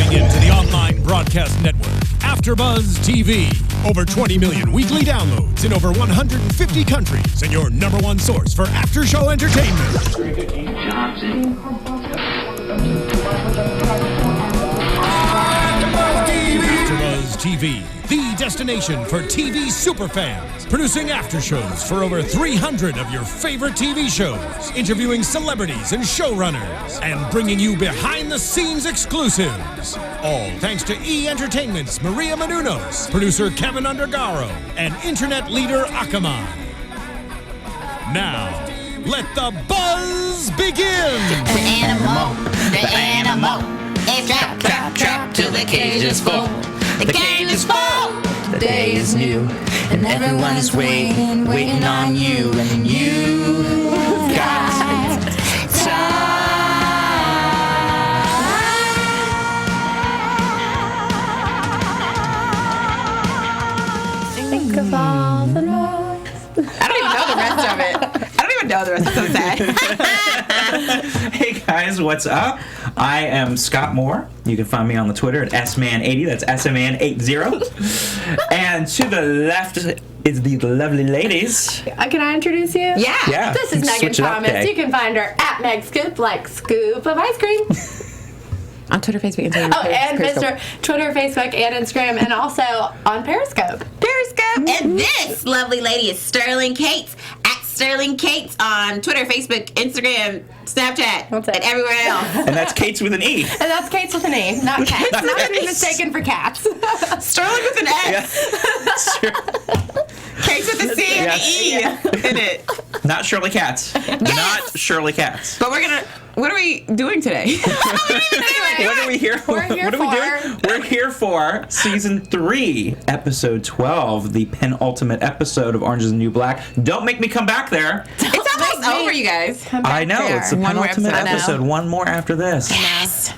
Tuning in to the online broadcast network, AFTERBUZZ TV. Over 20 million weekly downloads in over 150 countries, and your number one source for after-show entertainment. AFTERBUZZ TV, the destination for TV superfans. Producing aftershows for over 300 of your favorite TV shows. Interviewing celebrities and showrunners. And bringing you behind-the-scenes exclusives. All thanks to E! Entertainment's Maria Menounos, producer Kevin Undergaro, and internet leader Akamai. Now, let the buzz begin! The animal is trapped till the cage is full. The cage is full, the day is new, and everyone is waiting on you, and you've got time. Think of all the noise. I don't even know the rest of it. I don't even know the rest of the sad. Hey guys, what's up? I am Scott Moore. You can find me on the Twitter at sman80. That's sman80. And to the left is the lovely ladies. Can I introduce you? Yeah. This is Megan Switch it up, Thomas. Kay. You can find her at Meg Scoop, like scoop of ice cream. On Twitter, Facebook, Instagram. Oh, and Mr. Twitter, Facebook, and Instagram, and also on Periscope. And this lovely lady is Sterling Cates at Sterling Cates on Twitter, Facebook, Instagram, Snapchat, That's it. and everywhere else. And that's Kate's with an E. And that's Kate's with an E, not cats. Not to be mistaken for cats. Sterling with an S. Sure. Cates with a C and an E in it. Not Shirley Katz. Not Shirley Katz. But what are we doing today? What are we here for? We're here What are we for- doing? We're here for season 3, episode 12, the penultimate episode of Orange is the New Black. Don't make me come back there. It's almost me over, you guys. Come back I know, there. it's the One more penultimate episode. I know. episode. One more after this. Yes.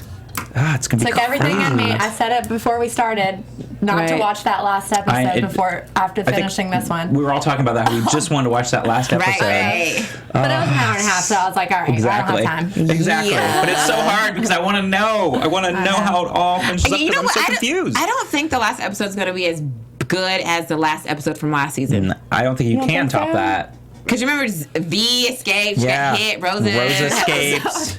It's gonna be It's like everything in me. crazy. I said it before we started, not to Right. watch that last episode after think finishing this one. We were all talking about that. We just wanted to watch that last episode. Right. But it was an hour and a half, so I was like, all right, Exactly. I don't have time. Exactly. Yeah. But it's so hard because I want to know. I want to know how it all finishes up You because know I'm what? so confused. I don't think the last episode is going to be as good as the last episode from last season. I don't think you don't can think top so? that. Because you remember V escaped, she Yeah. got hit, Rosa escapes.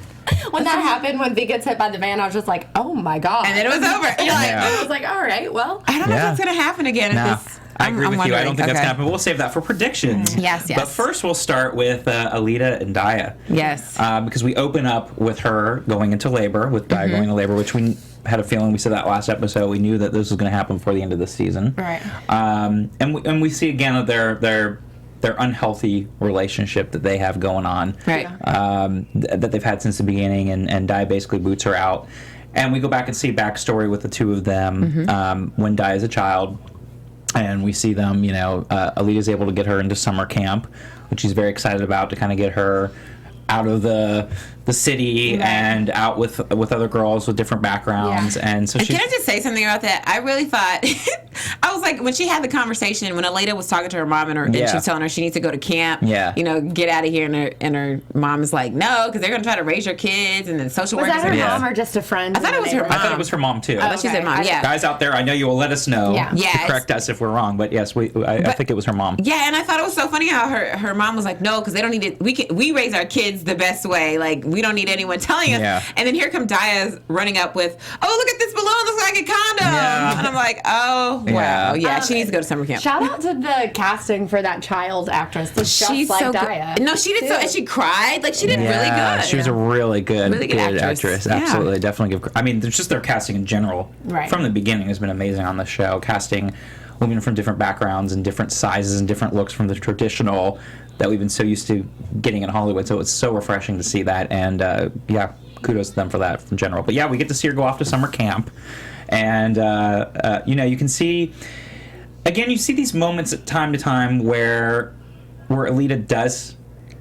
When that happened, when V gets hit by the van, I was just like, oh my God. And then it was over. You're like, Yeah. I was like, all right, well. I don't know Yeah. if that's going to happen again. No, I agree with you. I don't think that's going to happen. But we'll save that for predictions. Yes, yes. But first, we'll start with Alita and Daya. Yes. Because we open up with her going into labor, with Daya going into labor, which we had a feeling. We said that last episode. We knew that this was going to happen before the end of the season. Right. And we see again that their unhealthy relationship that they have going on, Right. that they've had since the beginning, and Dai basically boots her out. And we go back and see backstory with the two of them when Dai is a child, and we see them, Alita's able to get her into summer camp, which she's very excited about, to kind of get her out of the city and out with other girls with different backgrounds. Yeah. And so And she's... can I just say something about that? I really thought, I was like, when she had the conversation, when Alita was talking to her mom and she was telling her she needs to go to camp, get out of here, and her mom is like, no, because they're going to try to raise your kids, and then social Was workers that her are mom or just a friend? I thought it was her I thought it was her mom, too. I thought she said mom, Okay. yeah. Guys out there, I know you will let us know Yeah. to Yes. correct us if we're wrong, but yes, I think it was her mom. Yeah, and I thought it was so funny how her mom was like, no, because they don't need it. We raise our kids the best way. Like, we don't need anyone telling us. Yeah. And then here come Daya running up with, oh, look at this balloon, looks like a condom. Yeah. And I'm like, oh, wow. Yeah, she needs to go to summer camp. Shout out to the casting for that child actress. That's just She's like so Daya. good. No, she did so, and she cried. Like, she did really good. She was a really good actress. actress. Yeah. Absolutely, definitely give. I mean, there's just their casting in general Right. from the beginning has been amazing on the show. Casting women from different backgrounds and different sizes and different looks from the traditional that we've been so used to getting in Hollywood. So it's so refreshing to see that, and kudos to them for that in general. But yeah, we get to see her go off to summer camp, and you can see. Again, you see these moments at time to time where Alita does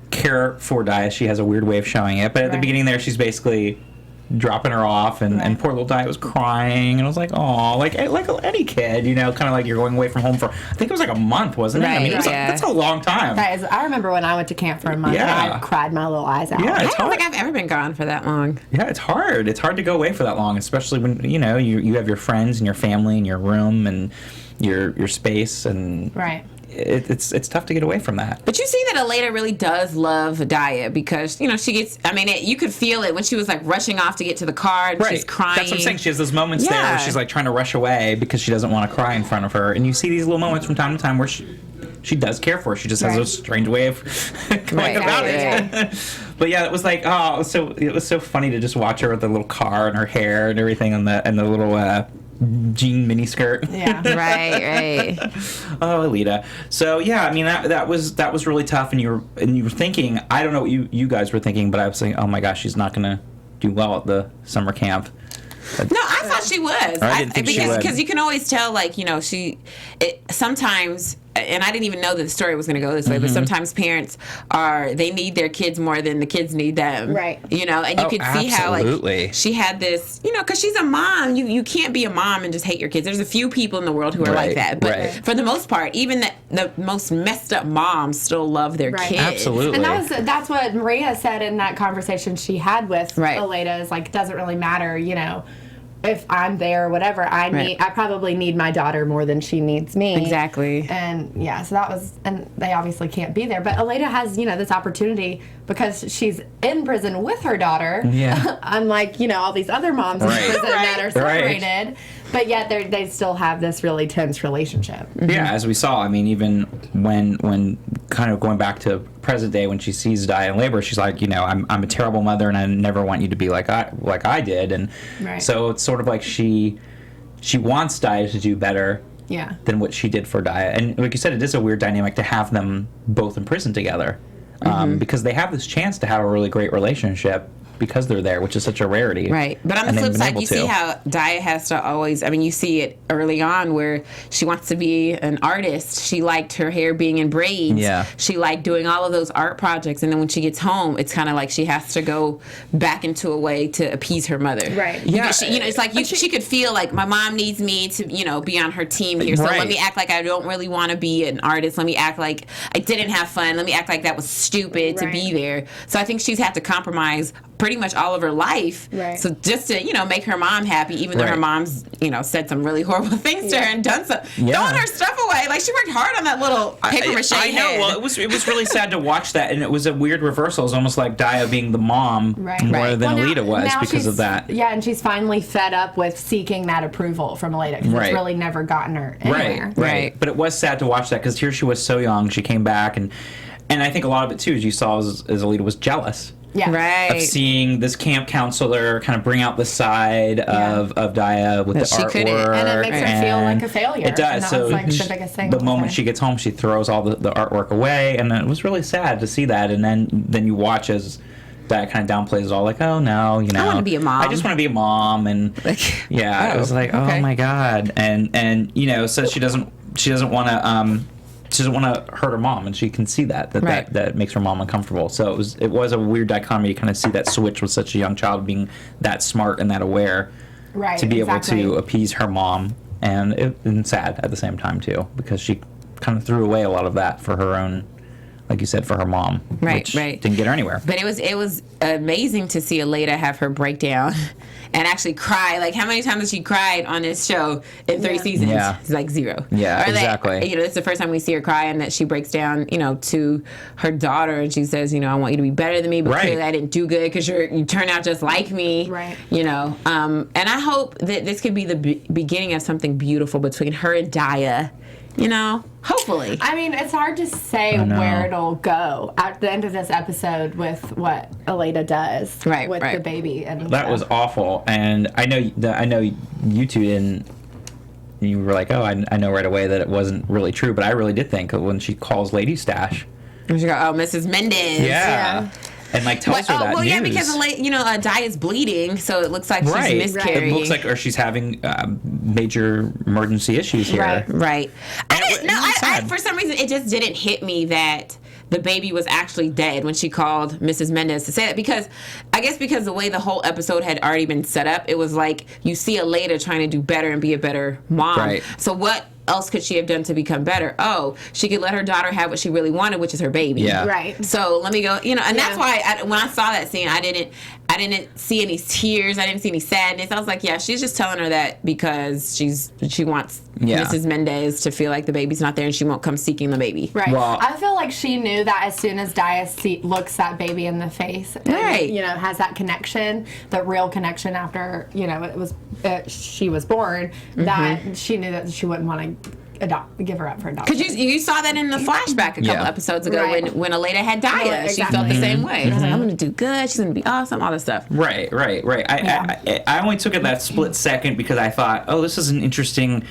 care for Daya. She has a weird way of showing it, but at the beginning there, she's basically dropping her off, and poor little Diet was crying, and I was like, oh, like any kid, kind of like you're going away from home for, I think it was like a month, wasn't it? I mean, that's a long time. I remember when I went to camp for a month, and I cried my little eyes out. Yeah, I don't think I've ever been gone for that long. Yeah, it's hard. It's hard to go away for that long, especially when, you have your friends and your family and your room and your space, and it's tough to get away from that. But you see that Aleda really does love Diet, because she gets, you could feel it when she was like rushing off to get to the car, and she's crying. That's what I'm saying. She has those moments there where she's like trying to rush away because she doesn't want to cry in front of her, and you see these little moments from time to time where she does care for her. She just has a strange way of going about it. But yeah, it was like, it was so funny to just watch her with the little car and her hair and everything, and the little jean miniskirt. Yeah. right. Oh, Aleda. So yeah, I mean that was really tough, and you were thinking, I don't know what you guys were thinking, but I was saying, oh my gosh, she's not gonna do well at the summer camp. No, I thought she was. I didn't think she would. Because you can always tell, like, sometimes, and I didn't even know that the story was going to go this way, but sometimes parents they need their kids more than the kids need them. Right. And you could see how, like, she had this, because she's a mom. You can't be a mom and just hate your kids. There's a few people in the world who are like that. But for the most part, even the most messed up moms still love their kids. Absolutely. And that's what Maria said in that conversation she had with Aleda, is like, doesn't really matter, if I'm there or whatever, I probably need my daughter more than she needs me. Exactly. And so that was, and they obviously can't be there. But Aleda has, this opportunity because she's in prison with her daughter. Yeah. Unlike, all these other moms in prison that are separated. But yet they still have this really tense relationship. Yeah, as we saw, I mean, even when kind of going back to present day, when she sees Diet in labor, she's like, I'm a terrible mother, and I never want you to be like I did. And so it's sort of like she wants Diet to do better than what she did for Diet. And like you said, it is a weird dynamic to have them both in prison together, because they have this chance to have a really great relationship because they're there, which is such a rarity. Right. But on the flip side, you see how Diet has to always, you see it early on where she wants to be an artist. She liked her hair being in braids. Yeah. She liked doing all of those art projects. And then when she gets home, it's kind of like she has to go back into a way to appease her mother. Right. Yeah. It's like she could feel like, my mom needs me to, be on her team here. So let me act like I don't really want to be an artist. Let me act like I didn't have fun. Let me act like that was stupid to be there. So I think she's had to compromise pretty much all of her life. Right. So just to, make her mom happy, even though her mom's, said some really horrible things to her and done some, throwing her stuff away. Like, she worked hard on that little paper mache I know. head. Well, it was really sad to watch that, and it was a weird reversal. It was almost like Diet being the mom more than Aleda was because of that. Yeah, and she's finally fed up with seeking that approval from Aleda, because it's really never gotten her anywhere. Right. But it was sad to watch that, because here she was so young. She came back, and I think a lot of it, too, as you saw, is Aleda was jealous. Yeah. Right. Of seeing this camp counselor kind of bring out the side of Daya with the artwork. And it makes her feel like a failure. It does. So like the biggest thing. The moment she gets home, she throws all the artwork away, and it was really sad to see that. And then you watch as Daya kind of downplays it all, like, oh no, I want to be a mom. I just want to be a mom, and it was like, oh my god, and so she doesn't want to. She doesn't want to hurt her mom, and she can see that makes her mom uncomfortable. So it was a weird dichotomy to kind of see that switch with such a young child being that smart and that aware, to be able to appease her mom, and sad at the same time too, because she kind of threw away a lot of that for her own, like you said, for her mom, which didn't get her anywhere. But it was amazing to see Aleda have her breakdown and actually cry. Like, how many times has she cried on this show in 3 seasons? Yeah. It's like 0. Yeah, exactly. It's the first time we see her cry, and that she breaks down, to her daughter, and she says, I want you to be better than me, but clearly I didn't do good because you turn out just like me. Right. And I hope that this could be the beginning of something beautiful between her and Daya. Hopefully. I mean, it's hard to say where it'll go at the end of this episode with what Aleda does with the baby. And that was awful, and I know you two didn't. You were like, oh, I know right away that it wasn't really true, but I really did think when she calls Lady Stash. And she goes, oh, Mrs. Mendez. Yeah. And tells her that news. Yeah, because Daya's bleeding, so it looks like she's miscarrying. It looks like, or she's having major emergency issues here. Right. I for some reason, it just didn't hit me that the baby was actually dead when she called Mrs. Mendez to say that. Because the way the whole episode had already been set up, it was like you see Aleida trying to do better and be a better mom. Right. So what else could she have done to become better? Oh, she could let her daughter have what she really wanted, which is her baby. Yeah. Right. So let me go, and that's why when I saw that scene, I didn't see any tears. I didn't see any sadness. I was like, yeah, she's just telling her that because she wants Mrs. Mendez to feel like the baby's not there and she won't come seeking the baby. Right. Well, I feel like she knew that as soon as Dia looks that baby in the face, and, has that connection, the real connection after, it was she was born, that she knew that she wouldn't want to give her up for adoption. Because you saw that in the flashback a couple episodes ago when Aleida had Dia. She felt the same way. I was like, I'm going to do good. She's going to be awesome. All this stuff. Right. I only took it that split second because I thought, oh, this is an interesting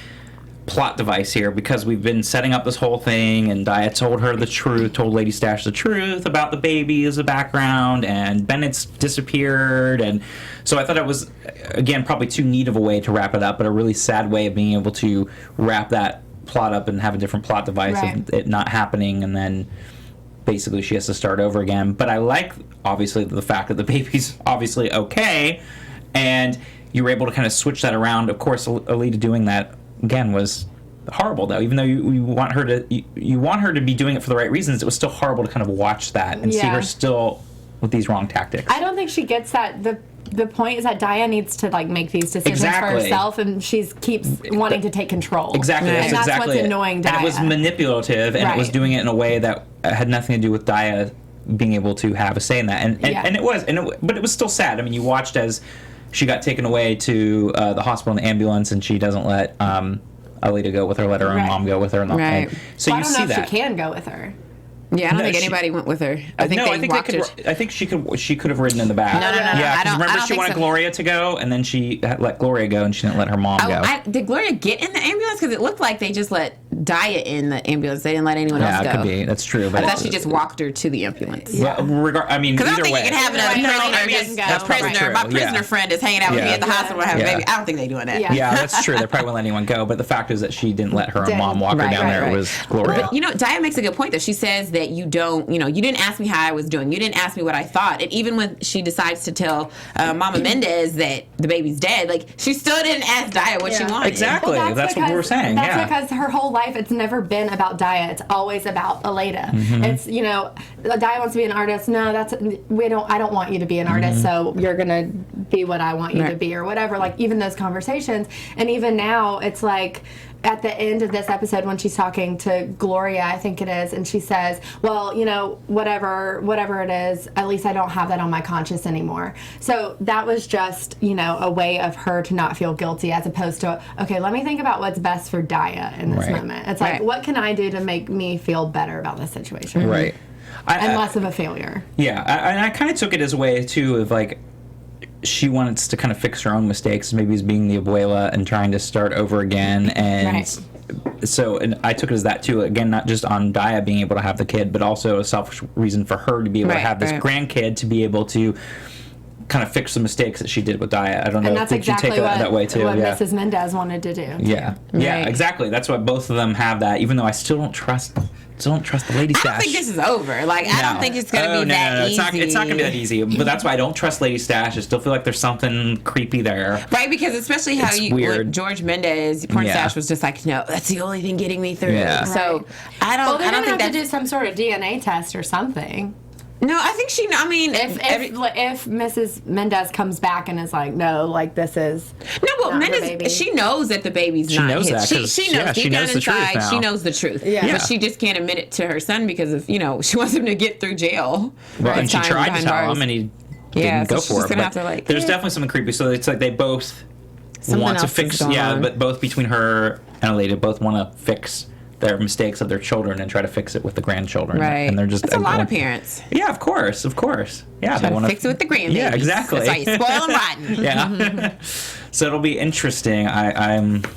plot device here because we've been setting up this whole thing and Dia told Lady Stash the truth about the baby as a background, and Bennett's disappeared, and so I thought it was, again, probably too neat of a way to wrap it up, but a really sad way of being able to wrap that plot up and have a different plot device of it not happening, and then basically she has to start over again. But I like, obviously, the fact that the baby's obviously okay, and you were able to kind of switch that around. Of course, Aleida doing that again was horrible, though. Even though you want her to be doing it for the right reasons, it was still horrible to kind of watch that and see her still with these wrong tactics. I don't think she gets that. The point is that Dia needs to make these decisions for herself, and she keeps wanting to take control. Exactly, and that's what's annoying Dia. And it was manipulative, and it was doing it in a way that had nothing to do with Dia being able to have a say in that. And it was, but it was still sad. I mean, you watched as she got taken away to the hospital in the ambulance, and she doesn't let Aleida go with her, let her own mom go with her. And so you see that. I don't know if she can go with her. Yeah, I don't think anybody went with her. I think I think she could have ridden in the back. No. Yeah, because remember she wanted Gloria to go, and then she let Gloria go, and she didn't let her mom go. Did Gloria get in the ambulance? Because it looked like they just let Dia in the ambulance. They didn't let anyone else go. Yeah, it could be. That's true. But I thought she just walked her to the ambulance. Yeah. Well, I mean, either way. Because I don't think you can have a prisoner. My prisoner friend is hanging out with me at the hospital having a baby. I don't think they're doing that. Yeah, that's true. They probably won't let anyone go. But the fact is that she didn't let her mom walk her down there. It was Gloria. But, Dia makes a good point, though. She says that you don't, you didn't ask me how I was doing. You didn't ask me what I thought. And even when she decides to tell Mama Mendez that the baby's dead, she still didn't ask Dia what she wanted. Exactly. Well, that's what we were saying. That's because her whole life, it's never been about Dia. It's always about Aleida. It's, Dia wants to be an artist. No, I don't want you to be an artist, so you're going to be what I want you to be or whatever. Even those conversations. And even now, it's at the end of this episode when she's talking to Gloria, I think it is, and she says, well, whatever it is, at least I don't have that on my conscience anymore. So that was just, a way of her to not feel guilty, as opposed to, okay, let me think about what's best for Dia in this moment. It's what can I do to make me feel better about this situation? Right. And less of a failure. Yeah, and I kind of took it as a way, too, of, she wants to kind of fix her own mistakes, maybe as being the abuela and trying to start over again. And so I took it as that too. Again, not just on Dia being able to have the kid, but also a selfish reason for her to be able to have this grandkid, to be able to kind of fix the mistakes that she did with Dia. I don't know. And that's exactly you take that way too? What Mrs. Mendez wanted to do. Yeah, exactly. That's why both of them have that. Even though I still don't trust the Lady Stash. I don't think this is over. I don't think it's going to be that easy. It's not going to be that easy. But that's why I don't trust Lady Stash. I still feel like there's something creepy there. Right, because especially how George Mendez, Porn Stash was just no, that's the only thing getting me through. Yeah. So I don't think have to do some sort of DNA test or something. No, I think she. I mean, if Mrs. Mendez comes back and is no, this is Mendez, she knows that the baby's not his. That she knows deep down inside. She knows the truth. Yeah. But she just can't admit it to her son because of she wants him to get through jail. Well, and she tried to tell him, and he didn't go for it. But there's definitely something creepy. So it's they both want to fix. Yeah, but both between her and Aleida both want to fix their mistakes of their children and try to fix it with the grandchildren. Right. And they're just... That's a lot of parents. Yeah, of course. Yeah, they want to fix it with the grandbabies. Yeah, exactly. That's why you spoil them rotten. Yeah. So it'll be interesting. I don't know.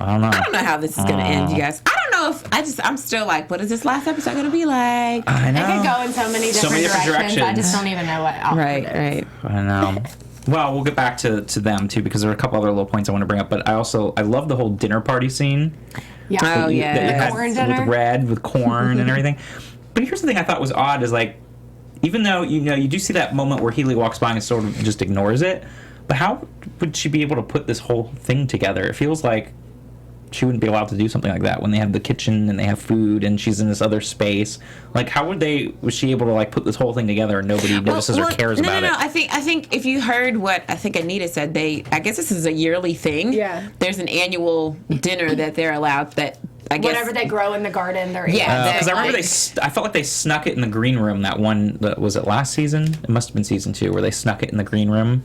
I don't know how this is going to end, you guys. I don't know if... I'm still what is this last episode going to be like? I know. It could go in so many different directions. I just don't even know what Right. I know. Well, we'll get back to them, too, because there are a couple other little points I want to bring up. But I love the whole dinner party scene. Yeah. Oh, yeah. The corn dinner. With Red, with corn and everything. But here's the thing I thought was odd is like, even though you do see that moment where Healy walks by and sort of just ignores it, but how would she be able to put this whole thing together? It feels like she wouldn't be allowed to do something like that when they have the kitchen and they have food and she's in this other space. Like, how was she able to like put this whole thing together and nobody notices or cares about it? No. I think if you heard what I think Anita said, I guess this is a yearly thing. Yeah. There's an annual dinner that they're allowed that I guess whatever they grow in the garden, they're eating. Because I remember I felt like they snuck it in the green room. That one was it last season? It must have been season 2 where they snuck it in the green room.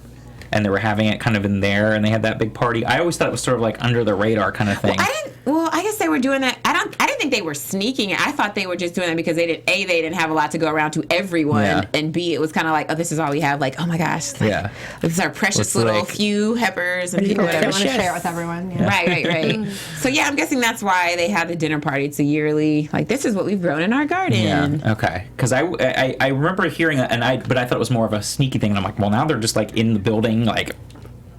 And they were having it kind of in there, and they had that big party. I always thought it was sort of like under the radar kind of thing. Well, I guess they were doing that. I didn't think they were sneaking it. I thought they were just doing that because they didn't have a lot to go around to everyone, and B, it was kind of like, oh, this is all we have. Like, oh my gosh, like, this is our precious little few peppers and people that want to share it with everyone. Yeah. Right. So yeah, I'm guessing that's why they had the dinner party. It's a yearly, like, this is what we've grown in our garden. Yeah. Okay. Because I remember hearing it, but I thought it was more of a sneaky thing. And I'm like, well, now they're just like in the building, like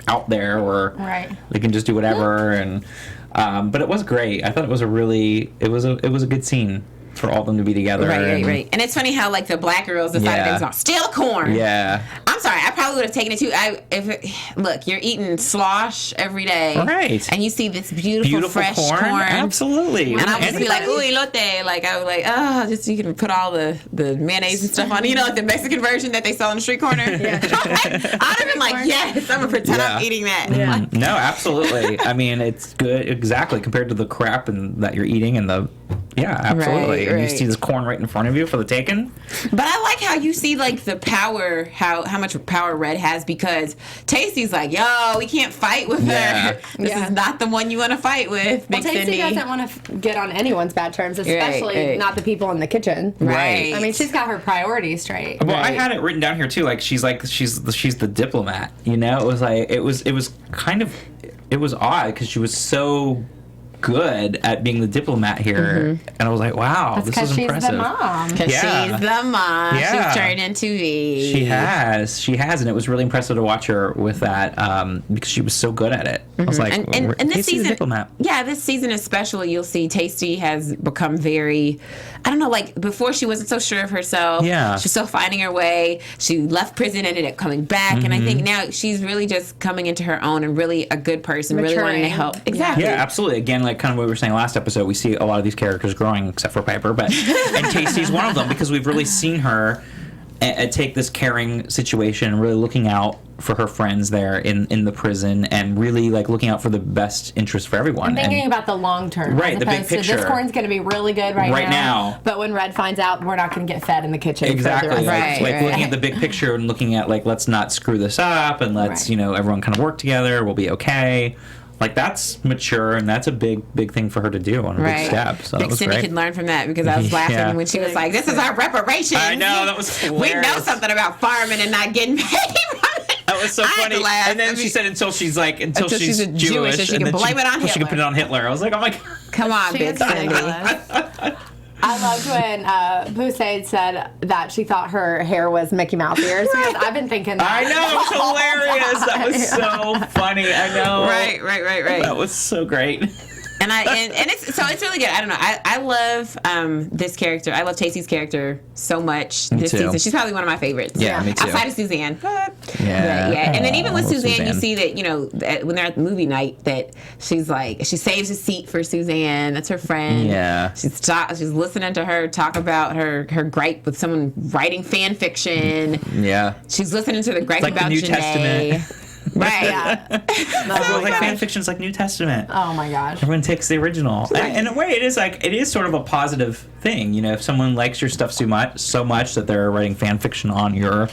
out there, or they can just do whatever. And but it was great. I thought it was a good scene for all of them to be together. Right. And it's funny how like the black girls decided they was going to steal the corn. Yeah. I'm sorry, I probably would have taken it too. Look, you're eating slosh every day. Right. And you see this beautiful fresh corn. Absolutely. And I would be like, ooh, elote. Like, I was like, oh, just you can put all the mayonnaise and stuff on, like the Mexican version that they sell on the street corner. Yeah. I'd have been like, yes, I'm going to pretend I'm eating that. Yeah. Like, no, absolutely. I mean, it's good, exactly, compared to the crap that you're eating and the... Yeah, absolutely. And you see this corn right in front of you for the taking. But I like how you see like the power, how much power Red has, because Tasty's like, yo, we can't fight with her. This is not the one you want to fight with, Big Tasty doesn't want to get on anyone's bad terms, especially not the people in the kitchen. Right. I mean, she's got her priorities straight. Well, I had it written down here too. Like she's the diplomat. It was like it was odd because she was so good at being the diplomat here, and I was like, wow, this is impressive. She's the mom. Because she's the mom. Yeah. She's turned into V. She has, and it was really impressive to watch her with that because she was so good at it. I was like, and this season, diplomat. Yeah, this season especially, you'll see Tasty has become very, I don't know, like before she wasn't so sure of herself. Yeah, she's still finding her way. She left prison, ended up coming back, and I think now she's really just coming into her own and really a good person, maturing. really wanting to help. Exactly. Yeah, absolutely. Again, like kind of what we were saying last episode, we see a lot of these characters growing, except for Piper, but and Tasty's one of them because we've really seen her take this caring situation and really looking out for her friends there in the prison and really like looking out for the best interest for everyone. And thinking about the long term. Right, as the big opposed to picture. this corn's going to be really good right now. But when Red finds out, we're not going to get fed in the kitchen. Exactly. For the rest Like looking at the big picture and looking at like, let's not screw this up and let's, everyone kind of work together. We'll be okay. Like that's mature and that's a big thing for her to do on a big step. So Big Cindy could learn from that because I was laughing when she was like, "This is our reparations." I know, that was hilarious. We know something about farming and not getting paid. That was so funny. And then she said until she's Jewish, and she can blame it on Hitler. She can put it on Hitler. I was like, oh my god. Come on, Big Cindy. I loved when Poussade said that she thought her hair was Mickey Mouse ears because I've been thinking that. I know, it was hilarious. That was so funny. I know. Right. That was so great. And it's really good. I don't know. I love this character. I love Tasty's character so much this season. She's probably one of my favorites. Yeah, me too. Outside of Suzanne. Yeah. And then even with Suzanne, you see that when they're at the movie night, that she's like, she saves a seat for Suzanne. That's her friend. Yeah. She's listening to her talk about her gripe with someone writing fan fiction. Yeah. She's listening to the gripe like about the New Janae. Testament. Right. Everyone, like fan fiction's like New Testament. Oh my gosh. Everyone takes the original. And in a way it is sort of a positive thing, if someone likes your stuff so much that they're writing fan fiction on your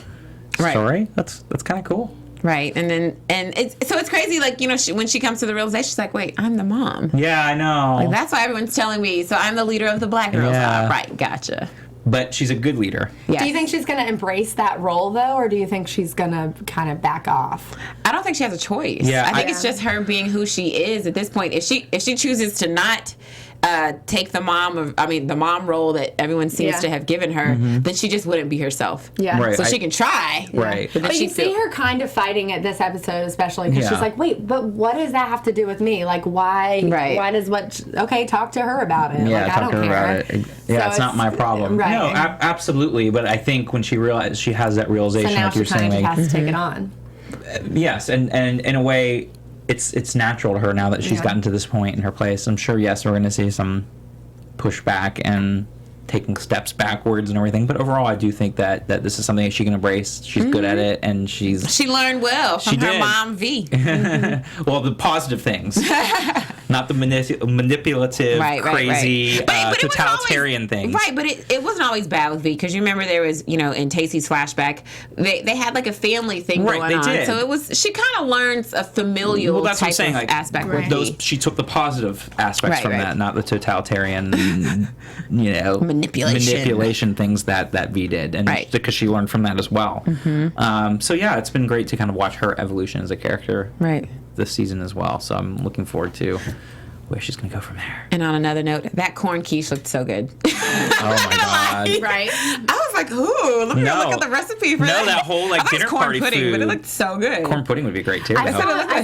story. That's kind of cool. Right. And it's crazy, like, when she comes to the realization, she's like, wait, I'm the mom. Yeah, I know. Like, that's why everyone's telling me, so I'm the leader of the black girls. Yeah. Right, gotcha. But she's a good leader. Yes. Do you think she's going to embrace that role, though, or do you think she's going to kind of back off? I don't think she has a choice. Yeah, I think it's just her being who she is at this point. If she chooses to not take the mom role that everyone seems to have given her, then she just wouldn't be herself. Yeah. Right. So she can try. Right. But, then But you see her kind of fighting at this episode, especially because she's like, "Wait, but what does that have to do with me? Like, why? Right. Why does okay? Talk to her about it. Yeah, like, talk I don't to her care. about it. Yeah, So it's not my problem. Right. No, absolutely. But I think when she realized she has that realization, So now like she you're saying, kind of like, has to take it on. yes, and in a way, it's natural to her now that she's gotten to this point in her place. I'm sure, yes, we're going to see some pushback and taking steps backwards and everything, but overall I do think that this is something that she can embrace. She's good at it, and she learned well from her did. mom V. Well, the positive things, not the manipulative, crazy, But it totalitarian wasn't things. Right, but it wasn't always bad with V, because you remember there was, in Tacy's flashback, they had like a family thing going on. Did. So she kind of learns a familial that's what I'm type saying, of like, aspect with V. She took the positive aspects from that, not the totalitarian, manipulation things that V did, and because she learned from that as well. So yeah, it's been great to kind of watch her evolution as a character this season as well. So I'm looking forward to where she's going to go from there. And on another note, that corn quiche looked so good. Oh my god! Right. I was like, ooh, let me look at the recipe for that. No, that whole I thought it dinner was corn party pudding, food. but it looked so good. Corn pudding would be great too. I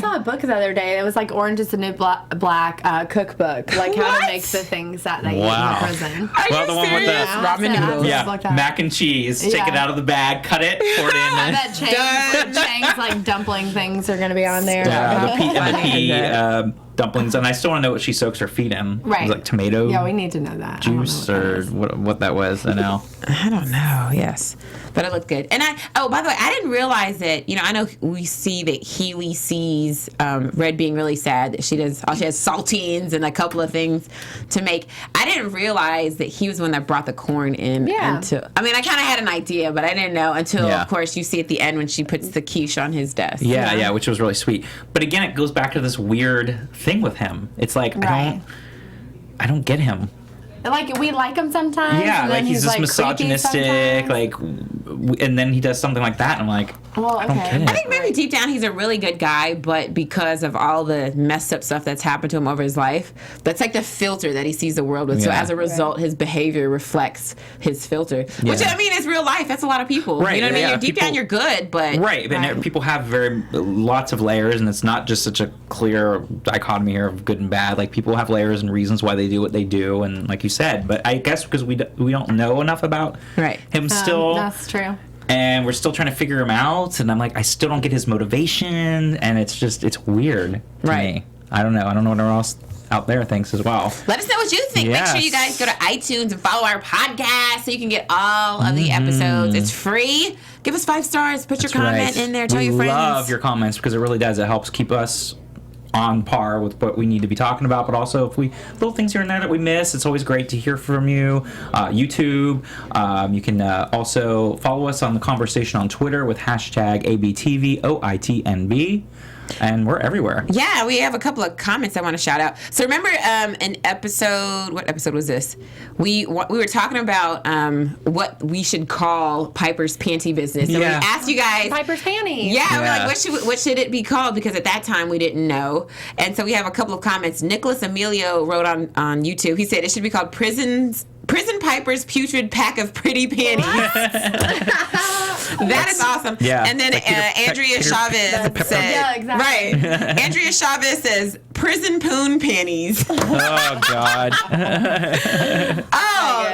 saw a book the other day. It was like Orange is the New Black cookbook, like how to make the things that they eat in the prison. Are you the one with the ramen noodles? mac and cheese. Take it out of the bag, cut it, pour it in. I bet Chang's like dumpling things are going to be on there. The pea dumplings, and I still want to know what she soaks her feet in. Right. Like tomato. Yeah, we need to know that. Juice or what that was. I know. I don't know. Yes, but it looked good. And by the way, I didn't realize that. I know we see that Healy sees Red being really sad. That she has saltines and a couple of things to make. I didn't realize that he was the one that brought the corn in. Yeah. I kind of had an idea, but I didn't know until, of course, you see at the end when she puts the quiche on his desk. Yeah, which was really sweet. But again, it goes back to this weird thing with him. It's like I don't get him. Like, we like him sometimes. Yeah, and like then he's just misogynistic, like, and then he does something like that, and I'm like, well, I don't get it. I think maybe deep down he's a really good guy, but because of all the messed up stuff that's happened to him over his life, that's like the filter that he sees the world with. So as a result, his behavior reflects his filter. Which, is real life. That's a lot of people. Right, You know what I mean? yeah, Deep down you're good, but... Right, and people have lots of layers, and it's not just such a clear dichotomy here of good and bad. Like, people have layers and reasons why they do what they do, and like you said, but I guess because we don't know enough about him still. That's true. And we're still trying to figure him out, and I'm like, I still don't get his motivation, and it's weird to me. I don't know what anyone else out there thinks as well. Let us know what you think. Yes. Make sure you guys go to iTunes and follow our podcast so you can get all of the episodes. It's free. Give us 5 stars. Put your comment in there. Tell your friends. We love your comments because it really does. It helps keep us on par with what we need to be talking about, but also if we little things here and there that we miss, it's always great to hear from you. YouTube, you can also follow us on the conversation on Twitter with hashtag ABTVOITNB. And we're everywhere. Yeah, we have a couple of comments I want to shout out. So remember an episode, what episode was this? We were talking about what we should call Piper's panty business. And we asked you guys. Piper's panties. Yeah, we're like, what should it be called? Because at that time we didn't know. And so we have a couple of comments. Nicholas Emilio wrote on YouTube. He said it should be called Prison Piper's Putrid Pack of Pretty Panties. That is awesome. Yeah. And then Andrea Chavez said, yeah, exactly. Right. Andrea Chavez says, Prison Poon Panties. Oh, God.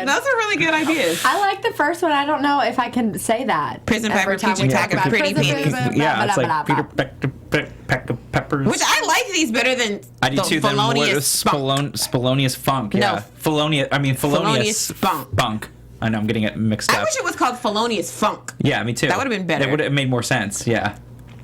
Those are really good ideas. I like the first one. I don't know if I can say that. Prison Piper Putrid Pack of Pretty Panties. Yeah, it's like Peter Peck of Peppers. Which I like these better than I do too. Felonious Funk. Yeah. No. Felonious Spunk. I know I'm getting it mixed up. I wish it was called Felonious Funk. Yeah, me too. That would have been better. It would have made more sense. Yeah.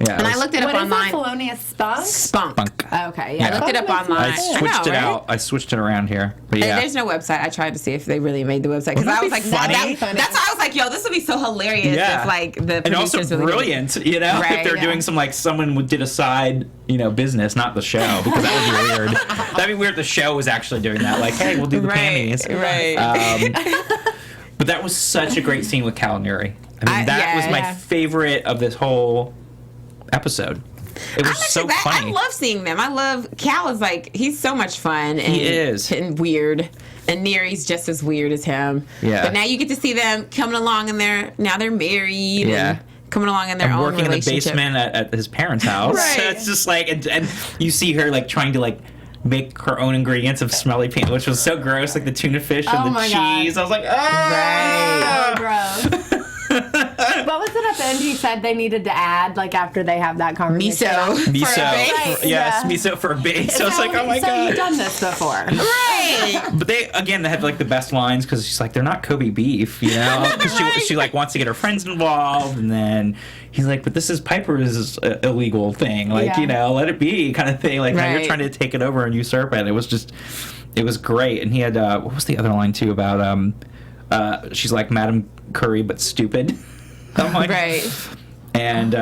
Yeah. And I looked it up online. What is it? Felonious Spunk? Okay, yeah. I looked it up online. I switched it out. I switched it around here. But yeah. There's no website. I tried to see if they really made the website because I was like, that's why I was like, yo, this would be so hilarious if like the producers and also really brilliant, if they're doing some like someone did a side, business, not the show, because that would be weird. That'd be weird if the show was actually doing that. Like, hey, we'll do the panties. Right. But that was such a great scene with Cal and Yuri. I mean, that was my favorite of this whole episode. It was so funny. I love seeing them. I love Cal is like he's so much fun. And, he is and weird. And Neri's just as weird as him. Yeah. But now you get to see them coming along and they're married. Yeah. And coming along in their own working relationship. in the basement at his parents' house. Right. So it's just like, and you see her like trying to like make her own ingredients of smelly paint, which was so gross, like the tuna fish and the cheese. God. I was like, oh, gross. What was it at the end he said they needed to add, like, after they have that conversation? Miso for a base. So I was like, oh my God. So you've done this before. Right. But they had like the best lines because she's like, they're not Kobe beef, you know? Because she like wants to get her friends involved, and then he's like, but this is Piper's illegal thing. Like, you know, let it be kind of thing. Like, now you're trying to take it over and usurp it. It was great. And he had, what was the other line too about, she's like Madam Curry but stupid. I'm like, and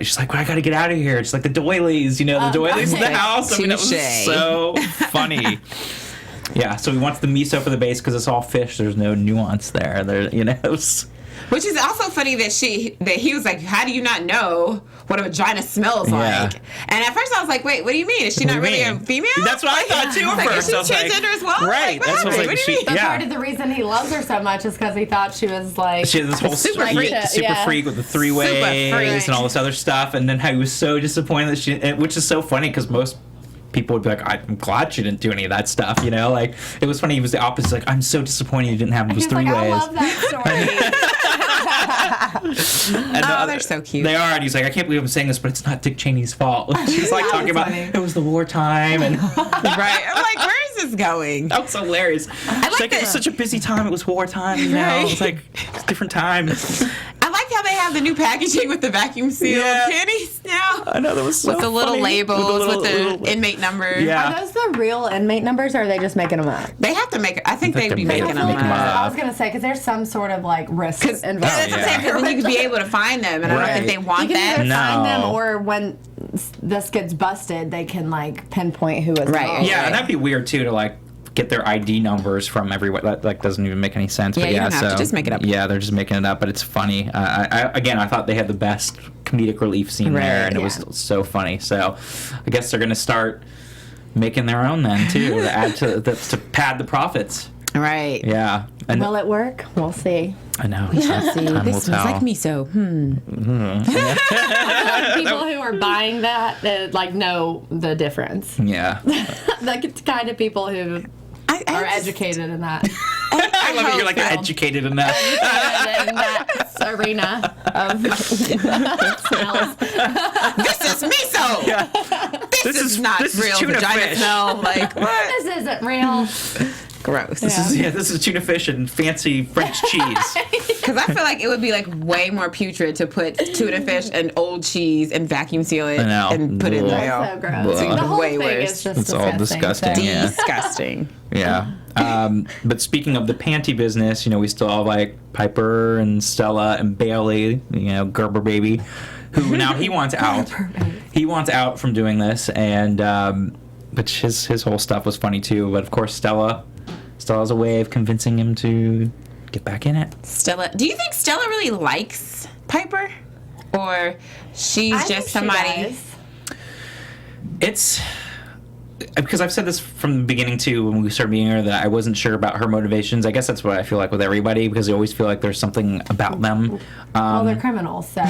she's like, well, I got to get out of here. It's like the doilies, you know, the doilies in the house. I mean, it was so funny. Yeah, so he wants the miso for the base because it's all fish. There's no nuance there. You know. Which is also funny that he was like, how do you not know what a vagina smells like? And at first I was like, wait, what do you mean? Is she not really a female? That's what I thought too at first. Is she transgender as well? Right. Like, that's what I was like. But part of the reason he loves her so much is because he thought she was like... She had this whole super freak with the three-ways and all this other stuff. And then how he was so disappointed that which is so funny because most people would be like, I'm glad she didn't do any of that stuff, you know? Like, it was funny. He was the opposite. Like, I'm so disappointed you didn't have those three ways. I love that story. They're so cute. They are, and he's like, I can't believe I'm saying this, but it's not Dick Cheney's fault. She's like talking about it was the wartime, and right. I'm like, where is this going? That was hilarious. She's like, it was such a busy time. It was wartime, you know. It's like it's different times. I like how they have the new packaging with the vacuum sealed pennies now. I know, that was so with the little funny. labels, with the inmate numbers. Yeah. Are those the real inmate numbers, or are they just making them up? They have to make. I think they'd be making them up. I was gonna say because there's some sort of like risk involved. That's what I'm saying. Because then you could be able to find them, and I don't think they want you that. can either find them, or when this gets busted, they can like pinpoint who is right. Yeah, and that'd be weird too to like get their ID numbers from everywhere. That like doesn't even make any sense. Yeah, but you don't have to just make it up. Yeah, they're just making it up, but it's funny. I thought they had the best comedic relief scene there, and it was so funny. So I guess they're gonna start making their own then too to add to pad the profits. Right. Yeah. And will it work? We'll see. I know. Time will tell. Like miso. People who are buying that like know the difference. Yeah. The kind of people who are educated in that. I love it. You're like educated in that. In that arena of smells. This is miso. Yeah. This is not real vagina fish. smell. Like what? This isn't real. Gross. This is tuna fish and fancy French cheese. Because I feel like it would be like way more putrid to put tuna fish and old cheese and vacuum seal it and put it in there. So gross. The whole way thing worse. is just It's all disgusting. Yeah. Disgusting. Yeah. But speaking of the panty business, you know, we still have like Piper and Stella and Bailey, you know, Gerber baby, who now he wants out. He wants out from doing this, and but his whole stuff was funny too. But of course, Stella has a way of convincing him to get back in it. Stella, do you think Stella really likes Piper, or she's just somebody? It's because I've said this from the beginning too when we started meeting her that I wasn't sure about her motivations. I guess that's what I feel like with everybody because I always feel like there's something about them. Well, they're criminals, so.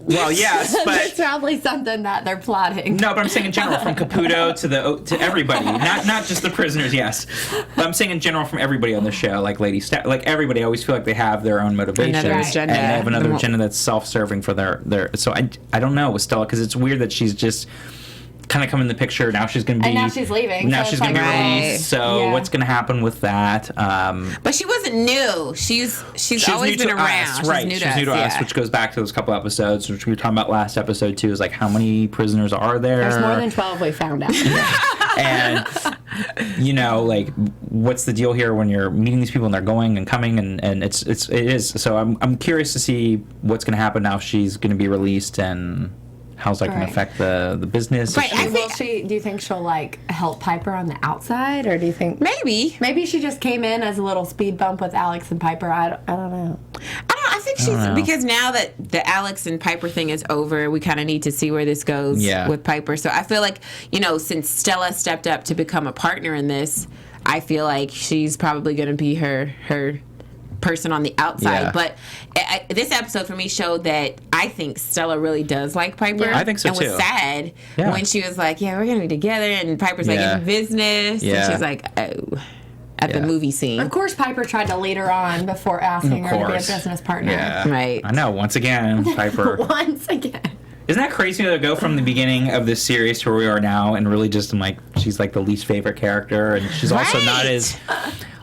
Well, yes, but there's probably something that they're plotting. No, but I'm saying in general, from Caputo to everybody, not just the prisoners. Yes, but I'm saying in general from everybody on the show, like Lady like everybody. I always feel like they have their own motivations, agenda. and they have another agenda that's self-serving for their. So I don't know with Stella because it's weird that she's just kind of come in the picture. Now she's going to be. And now she's leaving. Now so she's going to be released. So what's going to happen with that? But she wasn't new. She's always been around. Us, right. She's new to us, which goes back to those couple episodes, which we were talking about last episode too. Is like how many prisoners are there? There's more than 12. We found out. And you know, like, what's the deal here when you're meeting these people and they're going and coming and it is. So I'm curious to see what's going to happen now if she's going to be released and. How's that going to affect the business? Right. Do you think she'll like help Piper on the outside, or do you think maybe she just came in as a little speed bump with Alex and Piper? I don't know. I I think she's because now that the Alex and Piper thing is over, we kind of need to see where this goes with Piper. So I feel like, you know, since Stella stepped up to become a partner in this, I feel like she's probably going to be her person on the outside. Yeah. But this episode for me showed that I think Stella really does like Piper. Yeah. I think so and too. And was sad when she was like, yeah, we're going to be together. And Piper's like, in business. Yeah. And she's like, oh. At the movie scene. Of course, Piper tried to lead her on before asking her to be a business partner. Yeah. Right. I know. Once again, Piper. Once again. Isn't that crazy to go from the beginning of this series to where we are now and really just, she's like the least favorite character, and she's also not as...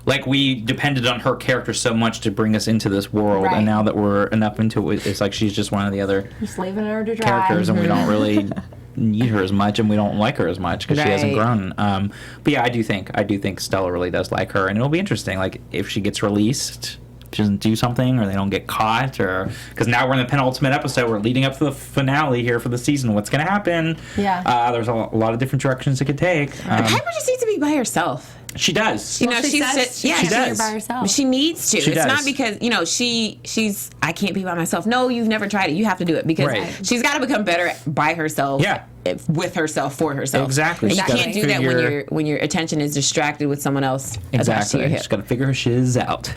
Like, we depended on her character so much to bring us into this world, and now that we're enough into it, it's like she's just one of the other just leaving her to dry. Characters, and we don't really need her as much, and we don't like her as much because she hasn't grown. But yeah, I do think Stella really does like her, and it'll be interesting, like, if she gets released, she doesn't do something, or they don't get caught, or because now we're in the penultimate episode, we're leading up to the finale here for the season. What's going to happen? Yeah. There's a lot of different directions it could take. Piper just needs to be by herself. She does. You know, she does. She does. By herself. She needs to. It's not because, you know, she's I can't be by myself. No, you've never tried it. You have to do it because she's got to become better by herself. Yeah. With herself, for herself. Exactly. And you can't do that when your attention is distracted with someone else. Exactly. She's got to figure her shiz out.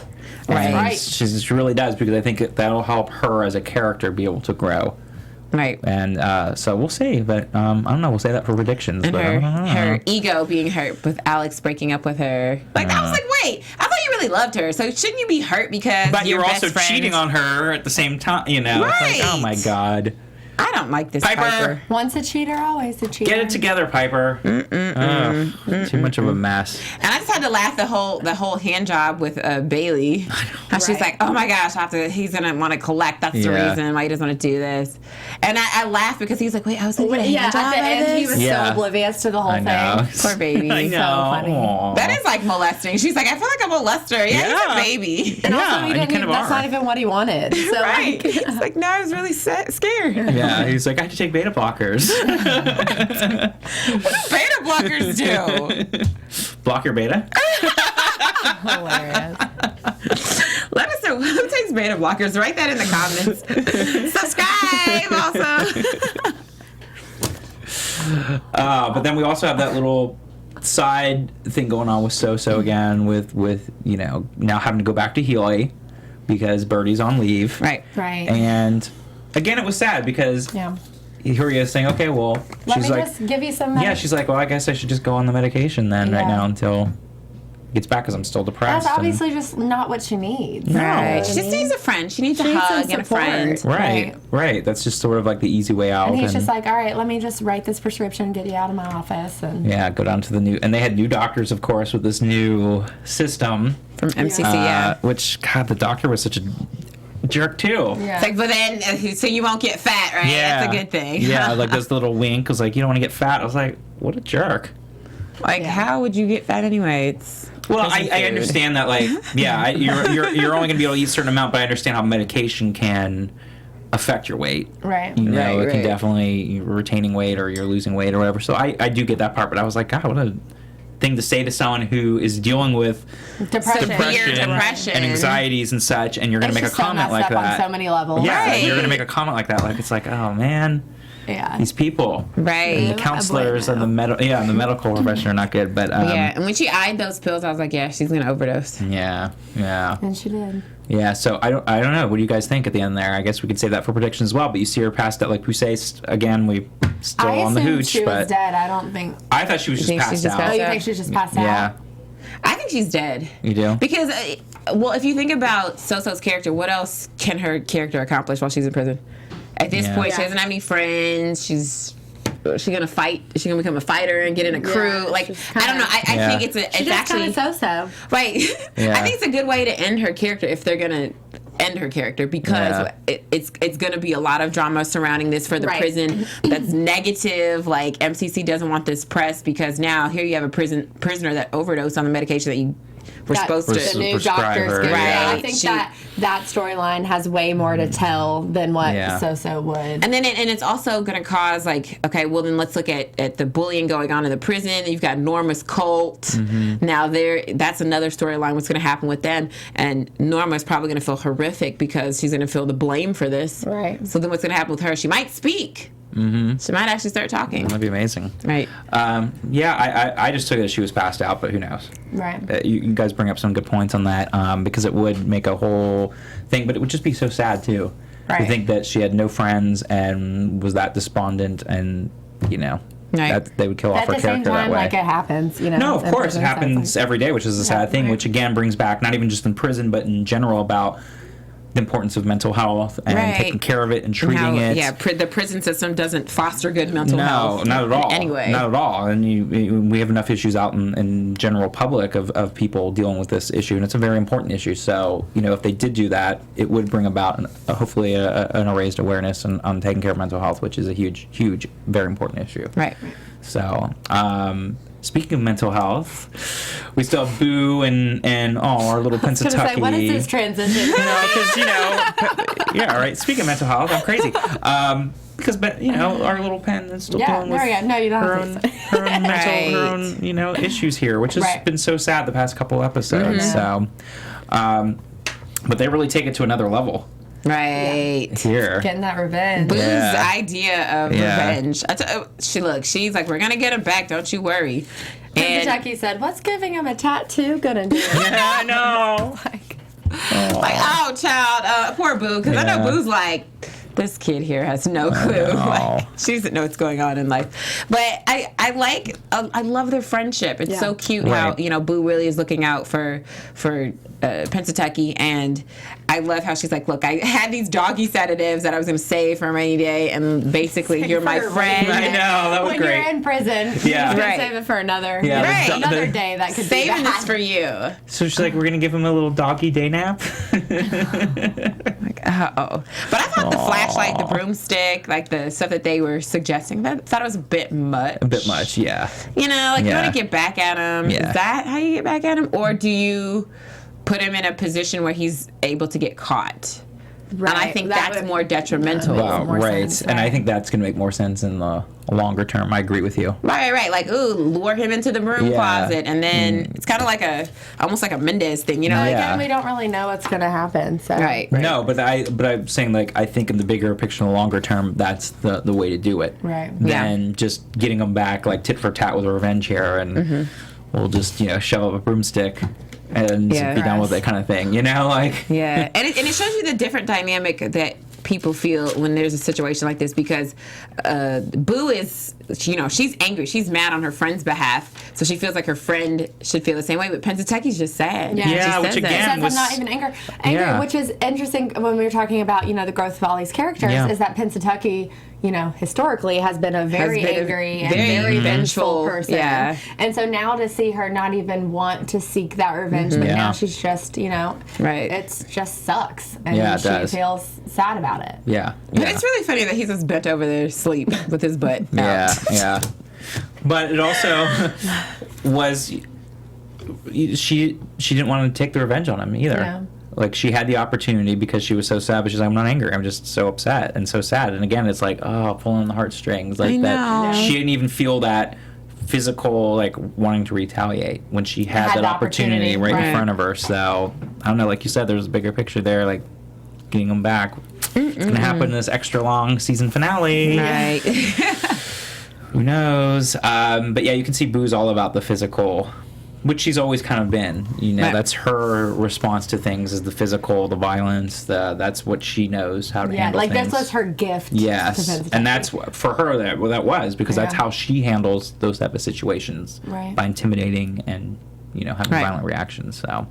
Right. She really does, because I think that'll help her as a character be able to grow. Right. And so we'll see, but I don't know. We'll say that for predictions. And but her ego being hurt with Alex breaking up with her. Like, I was like, wait, I thought you really loved her, so shouldn't you be hurt because but you're also best cheating on her at the same time, you know? Right. It's like, oh my God. I don't like this Piper. Once a cheater, always a cheater. Get it together, Piper. Too much of a mess. And I just had to laugh the whole hand job with Bailey. How she's like, oh my gosh, he's gonna want to collect. That's the reason why he doesn't want to do this. And I laughed because he was like, wait, I was gonna get a hand job at the end, this? he was so oblivious to the whole thing. Poor baby. I know. So funny. Aww. That is like molesting. She's like, I feel like a molester. Yeah, he's a baby. And also, that's not even what he wanted. So right. He's like, no, I was really scared. Yeah, he's like, I had to take beta blockers. What do beta blockers do? Block your beta? Hilarious. Let us know who takes beta blockers. Write that in the comments. Subscribe also. But then we also have that little side thing going on with So again, with you know, now having to go back to Healy because Birdie's on leave. Right. And again, it was sad because here he is saying, okay, well, Let she's me like, just give you some yeah, she's like, well, I guess I should just go on the medication then right now until he gets back because I'm still depressed. That's obviously just not what she needs. Right. She just needs a friend. She needs a hug and a friend. Right. That's just sort of like the easy way out. And he's just like, all right, let me just write this prescription, get you out of my office. And go down to the new, and they had new doctors, of course, with this new system. From MCC, Which, God, the doctor was such a jerk too. Yeah. It's like, but then, so you won't get fat, right? Yeah. That's a good thing. Yeah, like this little wink was like, you don't want to get fat. I was like, what a jerk. Like, how would you get fat anyway? Well, I understand that, like, you're only going to be able to eat a certain amount, but I understand how medication can affect your weight. Right. You know, it can definitely, you're retaining weight or you're losing weight or whatever. So I do get that part, but I was like, God, what a thing to say to someone who is dealing with depression and anxieties and such, and you're going to make a comment like that. On so many levels. Yeah, you're going to make a comment like that. Like, it's like, oh man. Yeah. These people, right? And the counselors and the medical profession are not good. But and when she eyed those pills, I was like, yeah, she's gonna overdose. Yeah. And she did. Yeah. So I don't know. What do you guys think at the end there? I guess we could save that for predictions as well. But you see her passed out, like Poussey again. We still on the hooch. She was dead. I don't think. I thought she was just passed out. Oh, you think she's just passed out? Yeah. I think she's dead. You do? Because, well, if you think about So-So's character, what else can her character accomplish while she's in prison? At this point, she doesn't have any friends. She's gonna fight. Is she gonna become a fighter and get in a crew? Like, I don't know. I think it's actually So-So. Right. I think it's a good way to end her character if they're gonna end her character, because it's going to be a lot of drama surrounding this for the prison that's negative. Like, MCC doesn't want this press because now here you have a prisoner that overdosed on the medication that you we're supposed to. The new prescribe doctor's her, gonna, yeah. I think that storyline has way more to tell than what So would. And then it's also going to cause, like, okay, well, then let's look at the bullying going on in the prison. You've got Norma's cult. Now, that's another storyline. What's going to happen with them? And Norma's probably going to feel horrific because she's going to feel the blame for this. Right. So then what's going to happen with her? She might speak. She might actually start talking. That'd be amazing. Right. I just took it as she was passed out, but who knows? Right. You guys bring up some good points on that because it would make a whole thing, but it would just be so sad too. Right. To think that she had no friends and was that despondent, and that they would kill off her At the same character time, that way. like it happens, No, of course it happens every day, which is a sad thing. Right. Which again brings back not even just in prison, but in general about the importance of mental health and taking care of it and treating it. Yeah, the prison system doesn't foster good mental health. No, not at all. Anyway. Not at all. And we have enough issues out in general public of people dealing with this issue, and it's a very important issue. So, if they did do that, it would bring about hopefully an raised awareness on taking care of mental health, which is a huge, huge, very important issue. Right. So, speaking of mental health, we still have Boo and our little Pennsatucky. I was gonna say, what is this transition? Yeah, right. Speaking of mental health, I'm crazy. Because our little Pen is still dealing with her own mental, issues here, which has been so sad the past couple episodes. So, but they really take it to another level. Right. Here. Getting that revenge. Boo's idea of revenge. She's like, we're going to get him back, don't you worry. And Jackie said, what's giving him a tattoo gonna do? Yeah, I know. oh, child, poor Boo, because I know Boo's like, this kid here has no clue. Like, she doesn't know what's going on in life. But I love their friendship. It's so cute how Boo really is looking out for Pennsatucky, and I love how she's like, look, I had these doggy sedatives that I was going to save for a rainy day, and basically you're my friend. I know, that was when great. When you're in prison, Yeah. you can save it for another another day that could saving be this for you. So she's like, we're going to give him a little doggy day nap? Like, uh-oh. But I thought the flashlight, the broomstick, like the stuff that they were suggesting, I thought it was a bit much. A bit much, yeah. You want to get back at him. Yeah. Is that how you get back at him? Or do you put him in a position where he's able to get caught? Right. And I think that's more detrimental. Wow. more Right. sense, And I right. think that's going to make more sense in the longer term. I agree with you. Right. Like, lure him into the broom closet, and then it's kind of like almost like a Mendez thing, Again, we don't really know what's going to happen. So. Right. No, but I'm saying, like, I think in the bigger picture, in the longer term, that's the way to do it. Right. Than just getting them back, like, tit for tat with a revenge here, and we'll just, shove up a broomstick and just be done with it kind of thing, like. Yeah, and it shows you the different dynamic that people feel when there's a situation like this, because Boo is, she's angry, she's mad on her friend's behalf, so she feels like her friend should feel the same way, but Pensatucky's just sad. Yeah, which again says, I'm not even angry, which is interesting when we were talking about, the growth of all these characters, is that Pensatucky, historically has been a very angry and very vengeful person. Yeah. And so now to see her not even want to seek that revenge, but now she's just, it just sucks. And she feels sad about it. Yeah. But it's really funny that he's just bent over there asleep with his butt out. Yeah. But it also was, she didn't want to take the revenge on him either. Yeah. Like, she had the opportunity because she was so sad, but she's like, I'm not angry. I'm just so upset and so sad. And again, it's like, pulling on the heartstrings. Like, that she didn't even feel that physical, like, wanting to retaliate when she had that opportunity right in front of her. So, I don't know, like you said, there's a bigger picture there, like, getting them back. It's going to happen in this extra long season finale. Right. Who knows? But yeah, you can see Boo's all about the physical, which she's always kind of been. That's her response to things, is the physical, the violence. That's what she knows how to handle things. This was her gift. Yes, and that's for her that was because that's how she handles those type of situations, by intimidating and having violent reactions. So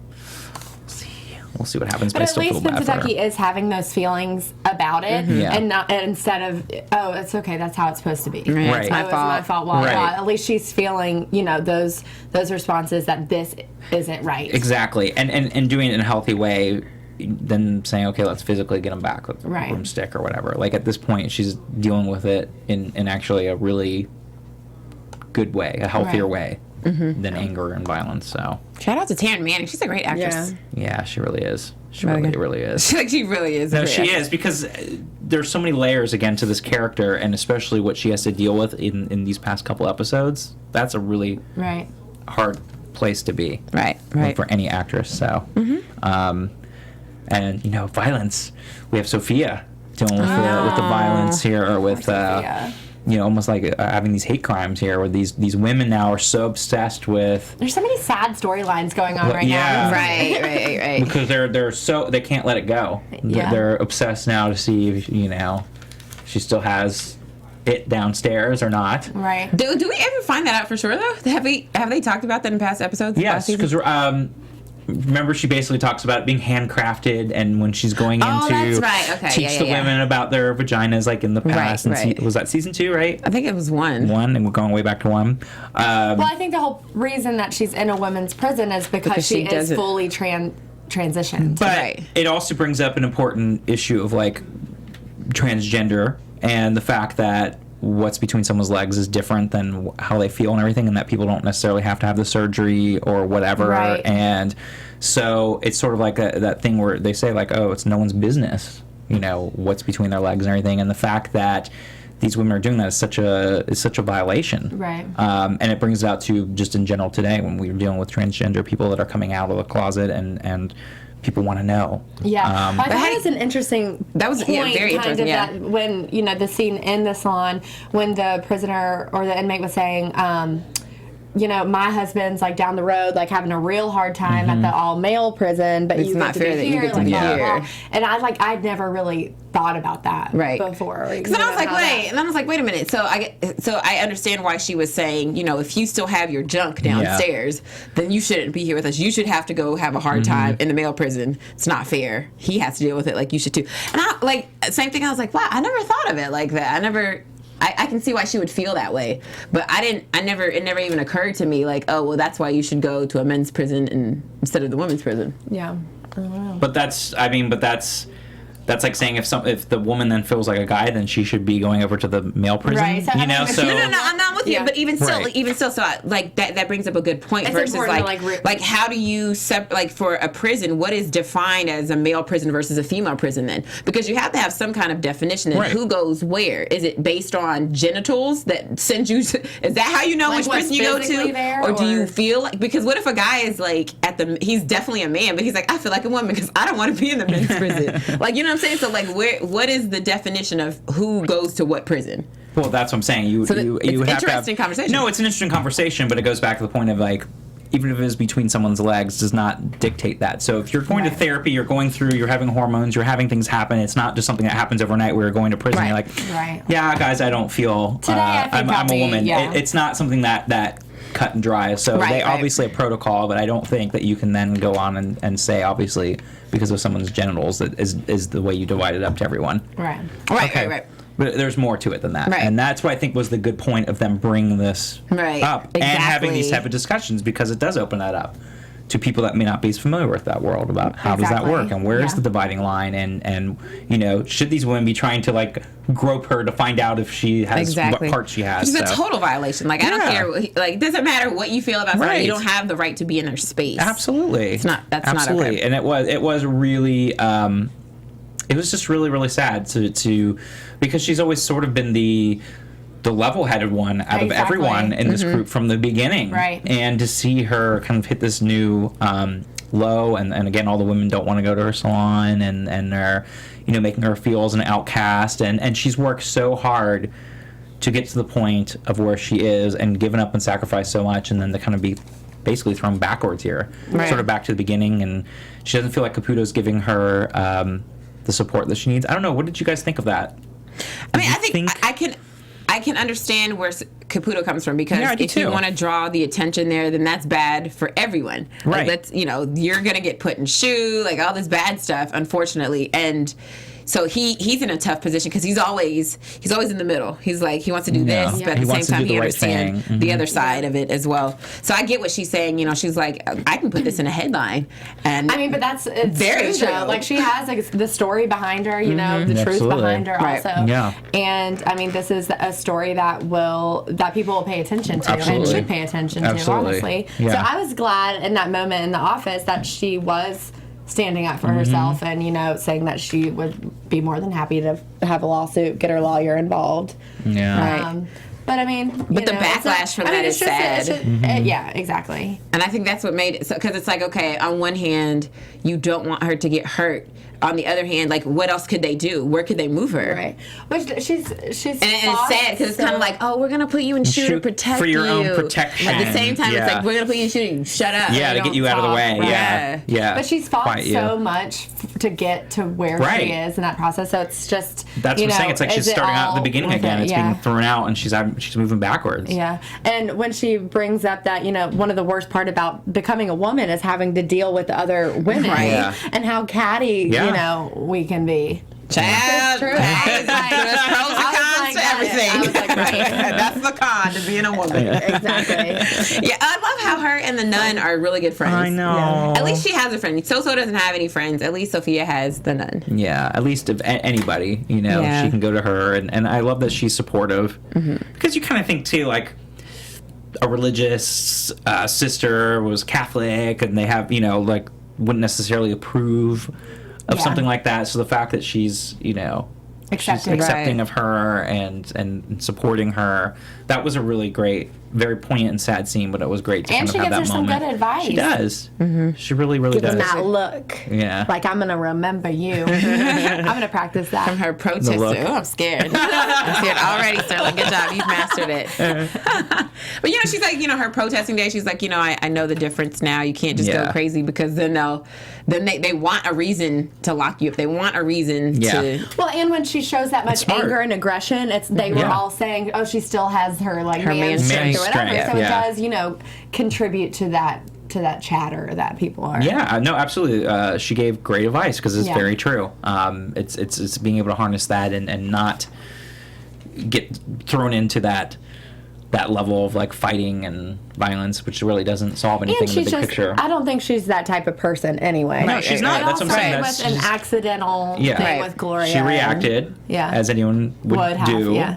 we'll see what happens. But at least Pennsatucky is having those feelings about it, and not instead of it's okay, that's how it's supposed to be. Right. It's my fault. Well, at least she's feeling those responses that this isn't right. Exactly, and doing it in a healthy way. Then saying, okay, let's physically get him back with a broomstick or whatever. Like, at this point, she's dealing with it in actually a really good way, a healthier way. than anger and violence. So shout out to Taryn Manning. She's a great actress. Yeah, she really is. She really is. She really is. No, she is, because there's so many layers again to this character, and especially what she has to deal with in these past couple episodes. That's a really hard place to be. Right. For any actress. So, and violence. We have Sophia dealing with the violence here, or with almost like having these hate crimes here, where these women now are so obsessed with. There's so many sad storylines going on right now. Right. Because they're so, they can't let it go. Yeah. They're obsessed now to see if she still has it downstairs or not. Right. Do we ever find that out for sure though? Have they talked about that in past episodes? Yes, because remember, she basically talks about it being handcrafted, and when she's going in that's right. Okay, teach the women about their vaginas, like in the past. Right. Was that season 2, right? I think it was 1. 1, and we're going way back to 1. Well, I think the whole reason that she's in a women's prison is because she is fully transitioned. But it also brings up an important issue of like transgender, and the fact that what's between someone's legs is different than how they feel and everything, and that people don't necessarily have to have the surgery or whatever. Right. And so it's sort of like that thing where they say like, oh, it's no one's business, what's between their legs and everything. And the fact that these women are doing that is such a violation. Right. And it brings it out to just in general today when we're dealing with transgender people that are coming out of the closet and people want to know. Yeah, I thought it was an interesting. That was point, very interesting. That when the scene in the salon, when the prisoner or the inmate was saying, my husband's like down the road, like having a real hard time at the all male prison, but it's you not get to fair be that here, you get to be here. And I'd never really thought about that before. Because then I was like, wait a minute. So I understand why she was saying, if you still have your junk downstairs, then you shouldn't be here with us. You should have to go have a hard time in the male prison. It's not fair. He has to deal with it like you should too. And same thing. I was like, wow, I never thought of it like that. I can see why she would feel that way, but it never even occurred to me like, oh, well, that's why you should go to a men's prison instead of the women's prison. Yeah. I don't know. But that's That's like saying if the woman then feels like a guy, then she should be going over to the male prison. Right. So you know, so no, I'm not with you. But even still, so like that brings up a good point. It's versus like how do you like for a prison? What is defined as a male prison versus a female prison then? Because you have to have some kind of definition of who goes where. Is it based on genitals that send you? Is that how you know which prison you go to, or do you feel like? Because what if a guy is like he's definitely a man, but he's like, I feel like a woman because I don't want to be in the men's prison. Like, you know what I'm saying? So like, what is the definition of who goes to what prison? Well, that's what I'm saying. You would have to have interesting conversation. No, it's an interesting conversation, but it goes back to the point of like, even if it is between someone's legs, does not dictate that. So if you're going to therapy, you're going through, you're having hormones, you're having things happen. It's not just something that happens overnight where you're going to prison. You're like, yeah, guys, I don't feel. Today I'm a woman. Yeah. It's not something that cut and dry. So they obviously have protocol, but I don't think that you can then go on and say obviously because of someone's genitals that is the way you divide it up to everyone. Right. But there's more to it than that. Right. And that's what I think was the good point of them bringing this up and having these type of discussions, because it does open that up to people that may not be as familiar with that world about how does that work and where is the dividing line and you know, should these women be trying to like grope her to find out if she has what part she has. It's a total violation. Like I don't care. Like it doesn't matter what you feel about somebody. You don't have the right to be in their space. Absolutely. It's not. That's not okay. And it was really. It was just really, really sad to because she's always sort of been the level-headed one out of everyone in this group from the beginning. Right. And to see her kind of hit this new low, and again, all the women don't want to go to her salon, and they're, you know, making her feel as an outcast, and she's worked so hard to get to the point of where she is and given up and sacrificed so much, and then to kind of be basically thrown backwards here, sort of back to the beginning, and she doesn't feel like Caputo's giving her the support that she needs. I don't know. What did you guys think of that? I mean, I can understand where Caputo comes from, because if you want to draw the attention there, then that's bad for everyone. Right. Like, you're going to get put in shoe, like all this bad stuff, unfortunately. And So he's in a tough position because he's always in the middle. He's like, he wants to do this, but at the same time he understands the other side of it as well. So I get what she's saying. You know, she's like, I can put this in a headline, and I mean, but it's very true. Like, she has like the story behind her, you know, the truth behind her also. Yeah. And I mean, this is a story that people will pay attention to and should pay attention to, honestly. Yeah. So I was glad in that moment in the office that she was standing up for herself and, you know, saying that she would be more than happy to have a lawsuit, get her lawyer involved. Yeah. Right. But I mean, but the backlash from that is sad. Yeah, exactly. And I think that's what made it so, because it's like, okay, on one hand, you don't want her to get hurt. On the other hand, like, what else could they do? Where could they move her? Right. Which she's and it's sad because it's kind of like, oh, we're gonna put you in shoe to protect for your you. own protection. At the same time, it's like, we're gonna put you in shoe. Shut up. Yeah, to get you out of the way. Right. Yeah. But she's fought so much to get to where she is in that process. So it's just that's what I'm saying. It's like she's starting out at the beginning again. It's being thrown out, and she's moving backwards. Yeah. And when she brings up that, you know, one of the worst part about becoming a woman is having to deal with other women, and how catty, you know, we can be. Child, true. There's pros and cons to everything. I was like, right. That's the con to being a woman. Exactly. Yeah, I love how her and the nun are really good friends. I know. Yeah. At least she has a friend. So doesn't have any friends. At least Sophia has the nun. Yeah, at least if anybody, you know, she can go to her, and I love that she's supportive, because you kind of think too, like, a religious sister was Catholic, and they have, you know, like, wouldn't necessarily approve of something like that. So the fact that she's, you know, accepting of her and supporting her, that was a really great, very poignant and sad scine, but it was great to kind of have that moment. And she gives her some good advice. She does. She really, really does. Give them that look. Yeah. Like, I'm going to remember you. I'm going to practice that. From her protester. Oh, I'm scared. I'm scared already, Sterling. Good job. You've mastered it. But, you know, she's like, you know, her protesting day, she's like, you know, I know the difference now. You can't just go crazy, because then they want a reason to lock you up. They want a reason to... Well, and when she shows that much anger and aggression, they were all saying, oh, she still has her, like, man strength or whatever. So it does, you know, contribute to that chatter that people are. Yeah, no, absolutely. She gave great advice, because it's very true. It's being able to harness that and not get thrown into that level of, like, fighting and violence, which really doesn't solve anything in the big picture. I don't think she's that type of person anyway. No, she's not. That's what I'm saying. That's with an accidental thing with Gloria. She reacted as anyone would do.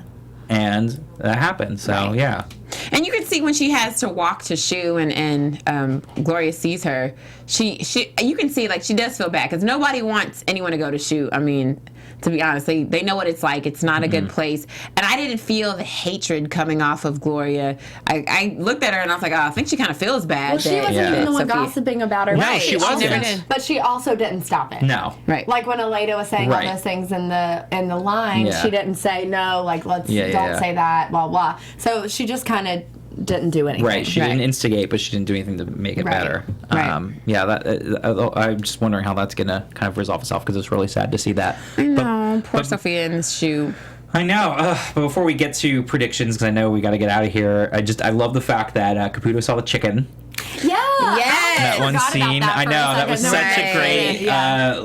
And that happened. So, yeah. And you can see when she has to walk to Shu and Gloria sees her, you can see, like, she does feel bad, because nobody wants anyone to go to Shu. I mean, to be honest, they know what it's like. It's not a good place. And I didn't feel the hatred coming off of Gloria. I looked at her and I was like, oh, I think she kind of feels bad. Well, she wasn't even the one gossiping about her. No, she wasn't. But she also didn't stop it. No. Right. Like when Aleda was saying all those things in the line, she didn't say, no, like, let's don't say that, blah, blah. So she just kind of didn't do anything. Right. She didn't instigate, but she didn't do anything to make it better. I'm just wondering how that's going to kind of resolve itself, because it's really sad to see that. I know. Poor Sophia and Shu. I know. But before we get to predictions, because I know we got to get out of here, I love the fact that Caputo saw the chicken. Yeah. That one scene. I know. That was such a great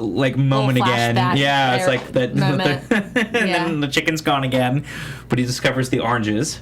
like moment again. Yeah. It's like that. And then the chicken's gone again, but he discovers the oranges.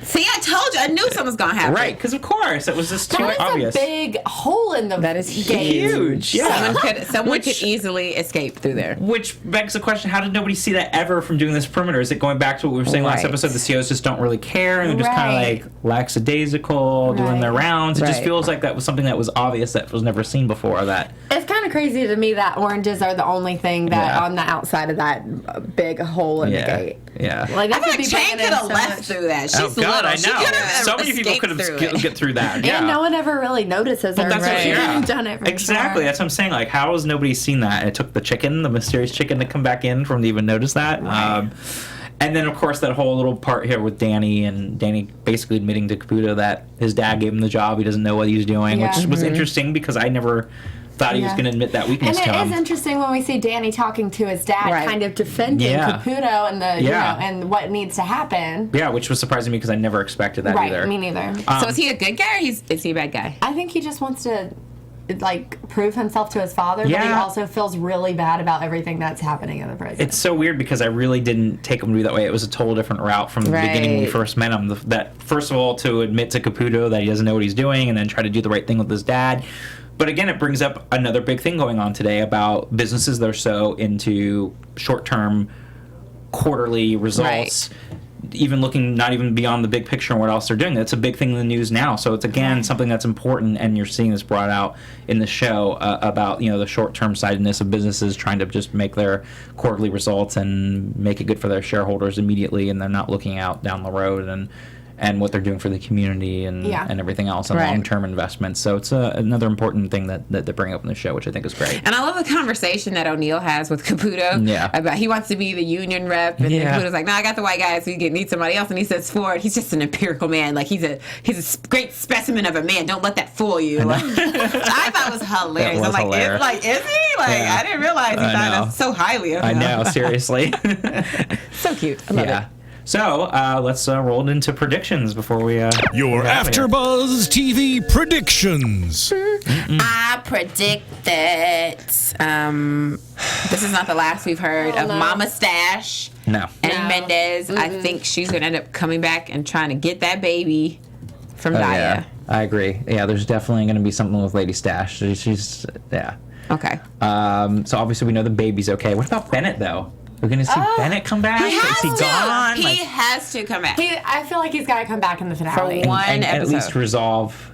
See, I told you. I knew something was going to happen. Right, because of course. It was just too obvious. That is a big hole in the That is gate. Huge. Yeah. Someone could easily escape thugh there. Which begs the question, how did nobody see that ever from doing this perimeter? Is it going back to what we were saying last episode? The COs just don't really care, and they're just kind of like lackadaisical, doing their rounds. It just feels like that was something that was obvious that was never seen before. It's kind of crazy to me that oranges are the only thing that on the outside of that big hole in the gate. Yeah. Like, I feel like Chang could have left through that. She's little. I know. So many people could have get through that. And no one ever really notices her. That's done it exactly. That's what I'm saying. Like, how has nobody seen that? And it took the mysterious chicken, to come back in for him to even notice that. Right. And then, of course, that whole little part here with Danny, and Danny basically admitting to Caputo that his dad gave him the job. He doesn't know what he's doing, which was interesting, because I never thought he was going to admit that weakness to him. And it is interesting when we see Danny talking to his dad, kind of defending Caputo and the you know, and what needs to happen. Yeah, which was surprising me, because I never expected that either. Right, me neither. So is he a good guy, or is he a bad guy? I think he just wants to like prove himself to his father, but he also feels really bad about everything that's happening in the prison. It's so weird because I really didn't take him to be that way. It was a total different route from the beginning when we first met him. That first of all, to admit to Caputo that he doesn't know what he's doing, and then try to do the right thing with his dad. But again, it brings up another big thing going on today about businesses that are so into short-term, quarterly results. Even looking not even beyond the big picture and what else they're doing. That's a big thing in the news now. So it's, again, something that's important, and you're seeing this brought out in the show about, the short-term sightedness of businesses trying to just make their quarterly results and make it good for their shareholders immediately, and they're not looking out down the road and what they're doing for the community and everything else, and long-term investments. So it's another important thing that they bring up in the show, which I think is great. And I love the conversation that O'Neill has with Caputo about he wants to be the union rep, and then Caputo's like, no, I got the white guys, so you need somebody else. And he says, Ford, he's just an empirical man. Like, he's a great specimen of a man. Don't let that fool you. Like, I thought it was hilarious. Was I'm hilarious. Is he? Like, I didn't realize he thought so highly of him. I know, seriously. So cute. I love it. So, let's roll into predictions before we... Your AfterBuzz TV predictions. I predict that this is not the last we've heard of Mama Stash and Mendez. I think she's going to end up coming back and trying to get that baby from Daya. Yeah. I agree. Yeah, there's definitely going to be something with Lady Stash. She's Okay. So, obviously, we know the baby's okay. What about Bennett, though? We're going to see Bennett come back? Is he gone? He has to come back. I feel like he's got to come back in the finale. For one and episode. At least resolve.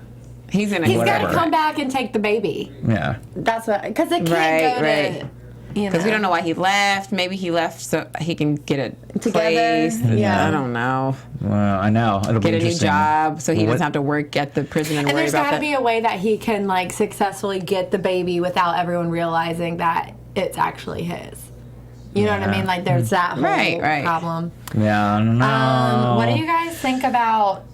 He's got to come back and take the baby. Yeah. That's what, because it can't go to, because we don't know why he left. Maybe he left so he can get a place. Yeah. I don't know. Well, I know. It'll get be a new job so he doesn't have to work at the prison and worry there's about that. got to be a way that he can, like, successfully get the baby without everyone realizing that it's actually his. You know what I mean? Like, there's that whole problem. Yeah, I don't know. What do you guys think about...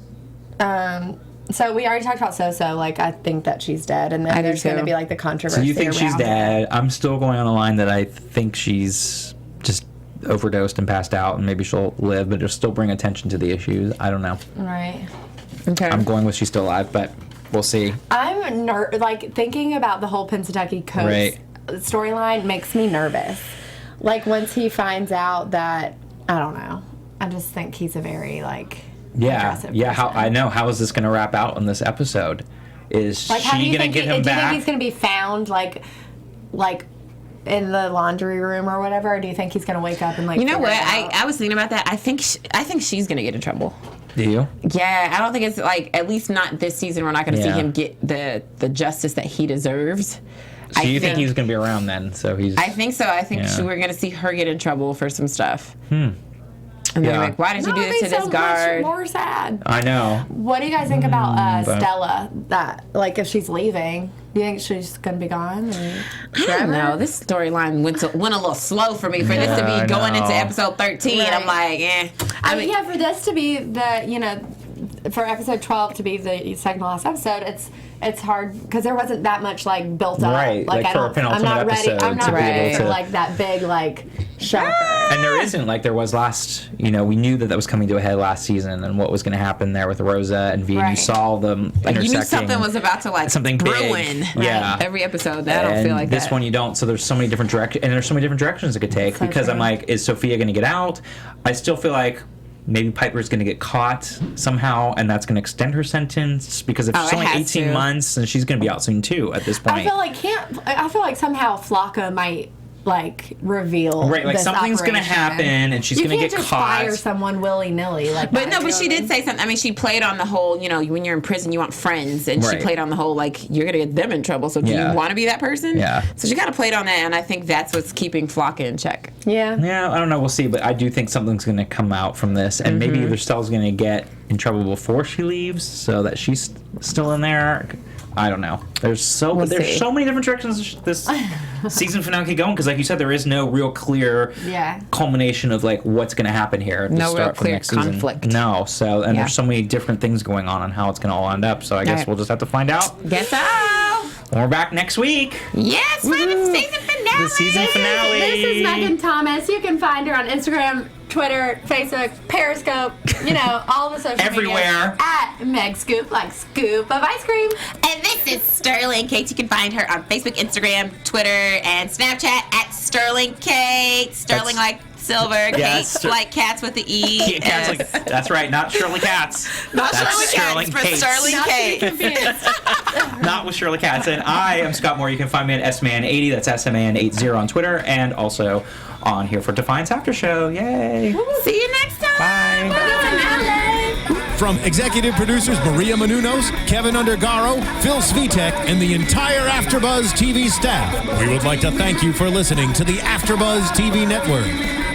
so we already talked about So-So. Like, I think that she's dead. And then there's going to be, like, the controversy. So you think she's around dead? I'm still going on the line that I think she's just overdosed and passed out, and maybe she'll live, but it'll still bring attention to the issues. I don't know. Right. Okay. I'm going with she's still alive, but we'll see. I'm thinking about the whole Pennsylvania Coast storyline makes me nervous. Like, once he finds out that, I don't know. I just think he's a very, aggressive person. How is this going to wrap out in this episode? Is she going to get him back? Do you think he's going to be found, like in the laundry room or whatever? Or do you think he's going to wake up and, You know what? I was thinking about that. I think she's going to get in trouble. Do you? Yeah, I don't think it's, at least not this season. We're not going to see him get the justice that he deserves. So you think he's going to be around then? So he's. I think so. I think we're going to see her get in trouble for some stuff. And they're like, "Why did you do this to this guard?" Much more sad. I know. What do you guys think about Stella? That if she's leaving, do you think she's going to be gone? I don't know. This storyline went a little slow for me. For this to be going into episode 13, I'm like, eh. I mean, for this to be for episode 12 to be the second to last episode, it's hard because there wasn't that much built up. Right, for a penultimate I'm not ready. episode I'm not to be ready able for to that big shocker. And there isn't like there was last. We knew that was coming to a head last season, and what was going to happen there with Rosa and V. And you saw them intersecting. You knew something was about to something ruin. Big. Yeah, every episode. I don't feel like this that. one you don't. So there's so many different directions it could take. So because true. I'm like, is Sophia going to get out? I still feel like maybe Piper's going to get caught somehow, and that's going to extend her sentence because if she's only 18 months, then she's going to be out soon too. At this point, I feel like somehow Flocka might reveal right, something's going to happen, and she's going to get just caught. Fire someone willy nilly But she did say something. I mean, she played on the whole, when you're in prison, you want friends, and she played on the whole you're going to get them in trouble. So do you want to be that person? Yeah. So she kind of played on that, and I think that's what's keeping Flocka in check. Yeah. Yeah, I don't know. We'll see, but I do think something's going to come out from this, and maybe either Stella's going to get in trouble before she leaves, so that she's still in there. I don't know. There's so many different directions this season finale could go in, because like you said, there is no real clear culmination of what's going to happen here. No start real for clear next conflict. Season. No. So there's so many different things going on how it's going to all end up. So I guess we'll just have to find out. Guess so. We're back next week. Yes, for the season finale. The season finale. This is Megan Thomas. You can find her on Instagram, Twitter, Facebook, Periscope, all the social everywhere. Media at Meg Scoop, like scoop of ice cream. And this is Sterling Kate. You can find her on Facebook, Instagram, Twitter, and Snapchat at Sterling Kate. Sterling like silver, Kate like cats with the E. That's right, not Shirley Katz. Not Shirley Katz, but Sterling Kate. Not with Shirley Katz. And I am Scott Moore. You can find me at SMan80. That's SMAN80 on Twitter, and also on here for Defiance After Show. Yay! See you next time. Bye. From executive producers Maria Menounos, Kevin Undergaro, Phil Svitek, and the entire AfterBuzz TV staff, we would like to thank you for listening to the AfterBuzz TV network.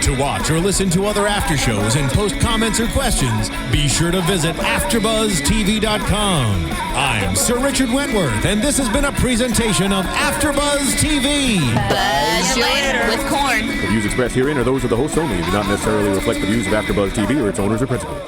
To watch or listen to other after shows and post comments or questions, be sure to visit AfterBuzzTV.com. I'm Sir Richard Wentworth, and this has been a presentation of AfterBuzz TV. Buzz you later with corn. The views expressed herein are those of the hosts only and do not necessarily reflect the views of AfterBuzz TV or its owners or principals.